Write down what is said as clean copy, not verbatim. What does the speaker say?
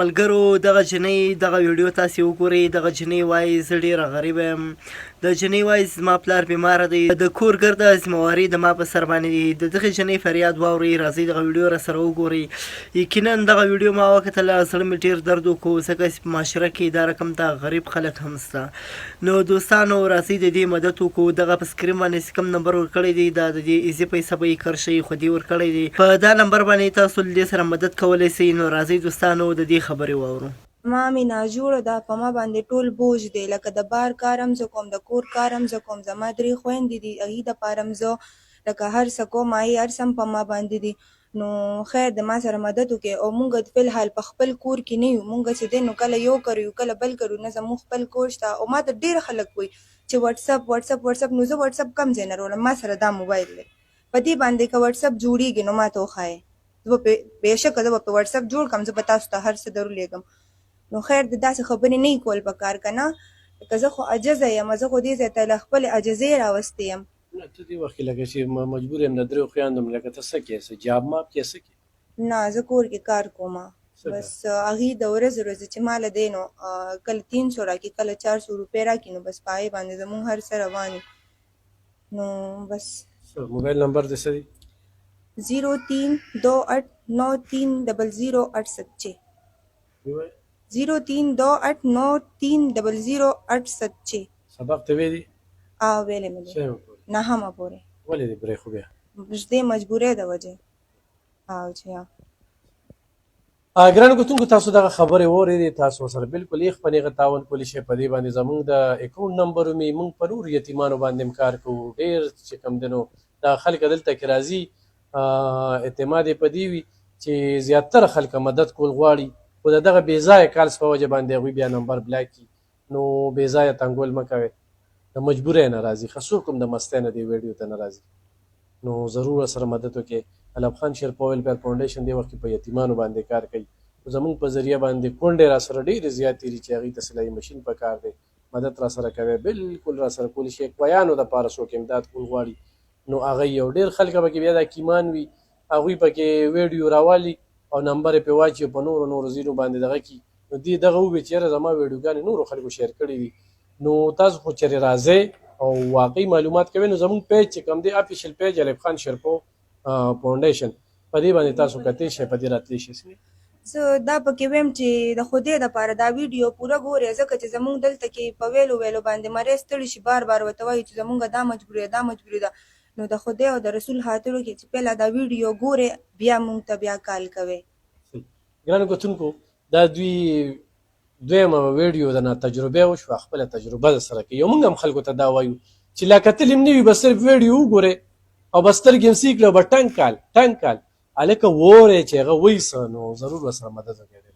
ملګرو دغه جنۍ دغه ویډیو تاسې وګورئ. دغه جنۍ وایي زه ډېره غریبه یم. د جنۍ وایي زما پلار بیماره دی، د کور ګرده ذمهواري د ما په سر باندې دی. د دغې جنۍ فریاد واورئ. راځئ دغه ویډیو راسره وګورئ. یقینا دغه ویډیو ما وکتله، زړه مې ډېر درد وکړو، ځکه چې په معاشره کې دا رقم ته غریب خلک هم شته. نو دوستانو راځئ د دې مدد وکړو. دغه په سکرین باندې چې کوم نمبر ورکړی دی دا د دې ایزي پیسه به یې کرشئ، خو دې ورکړی دی. په دا نمبر باندې تاسو له دې سره مدد کولی شئ. نو راځئ دوستانو د دې خبرې واورو. ما مې ناجوړه ده، په ما باندې ټول بوج دی، لکه د بار کار هم زه کوم، د کور کار هم زه کوم، زما 3 خویندې دي، هغې دپاره هم زه لکه هر څه کوم، هغې هر څه هم په ما باندې دي. نو خیر د ما سره مدد وکړئ. او مونږ فلحال په خپل کور کې نه یو، مونږ چې دی نو کله یو کار یو کله بل کار نه، زموږ خپل کور شته. او ما ته ډېر خلک وایي چې وټساپ نو زه وټساپ کم ځای نه راولم، ما سره دا موبایل دی، په دې باندې که وټساپ جوړېږي نو ما ته وښایئ، زه به بېشکه زه به په وټساپ جوړ کړم، زه به تاسو ته هر څه درولېږم. نو خیر د داسې خبرې نه کول پکار که نه، که زه خو عجزه یم، زه خو دې ځای ته له خپلې عجزې راوستې یم. نه ته دې وخت کې لکه چې مجبور یم د 3 خویندو م لکه ته څه کوې، څه جاب ماب کوې، څه کوې؟ نه زه کور کې کار کوم، بس هغې د ورځې چې ما له دی نو کله 300 راکړي کله 400 روپۍ راکړي، نو بس په هغې باندې زموږ هر څه روان وي. نو بس موبایل نمبر دې څه دی؟ 0328930087 0328930087. سبق ته ویلي؟ ویلې مې دی، نهمه پورې. ولې دې پرېښو بیا؟ دې مجبورۍ د وجې. چې ګرانو کتونکو تاسو دغه خبرې واورېدې، تاسو ورسره بلکل یې خپنې غتاون کولی شئ. په دې باندې زموږ د اکاونټ نمبر مې موږ په نورو یتیمانو باندې هم کار کوو. ډېر چې کوم دی نو دا خلک دلته کې راځي، اعتماد یې په دې وي چې زیاتره خلک مدد کول غواړي، خو د دغه بې ځایه کالس په وجه باندې هغوی بیا نمبر بلاک کړي. نو بې ځایه تنګول مه کوئ، د مجبورۍ نه راځي، ښه څوک هم د مستۍ نه دې ویډیو ته نه راځي. نو ضرور ورسره مدد وکړئ. علب خان شیرپا ویلفیر فاونډیشن دې وخت کې په یتیمانو باندې کار کوي. زمونږ په ذریعه باندې کونډې را سره ډېرې زیاتې دي چې هغوی ته سلایي مشین پکار دی، مدد را سره کوئ، بلکل را سره کولی شئ. کویانو دپاره څوک امداد کول غواړي نو هغه یو ډېر خلک پکې بیا دا کیمان وي، هغوی پکې ویډیو راوالي او نمبر یې پرې واچي په نورو ځینو باندې دغه کړي. نو دې دغه ووایي چې یاره زما ویډیوګانې نورو خلکو شیر کړي دي. نو تاسو خو چېرې راځئ او واقعي معلومات کوئ، نو زموږ پیج چې کوم دی افیشل پیج علب خان شیرپا فاونډیشن، په دې باندې تاسو کتلی شئ، په دې راتلی شئ. زه دا پکې ویم چې د خدای دپاره دا ویډیو پوره ګورئ، ځکه چې زموږ دلته کې په ویلو باندې مریض ستړي شي، بار ورته وایي چې زموږ دا مجبوري ده. نو د خدای او د رسول خاطر وکړئ چې پهله دا ویډیو ګورئ، بیا موږ ته بیا کال کوئ. ګرانو کتونکو دا دویمه ویډیو د ناتجربې وشوه، خپله تجربه در سره کوي. او موږ هم خلکو ته دا وایو چې لا کتلې هم نه وي، به صرف ویډیو وګورئ او به سترګې هم سې کړئ او به ټنګ کال هلکه وورئ چې هغه وایي څه، نو ضرور ورسره مدد وکړئ.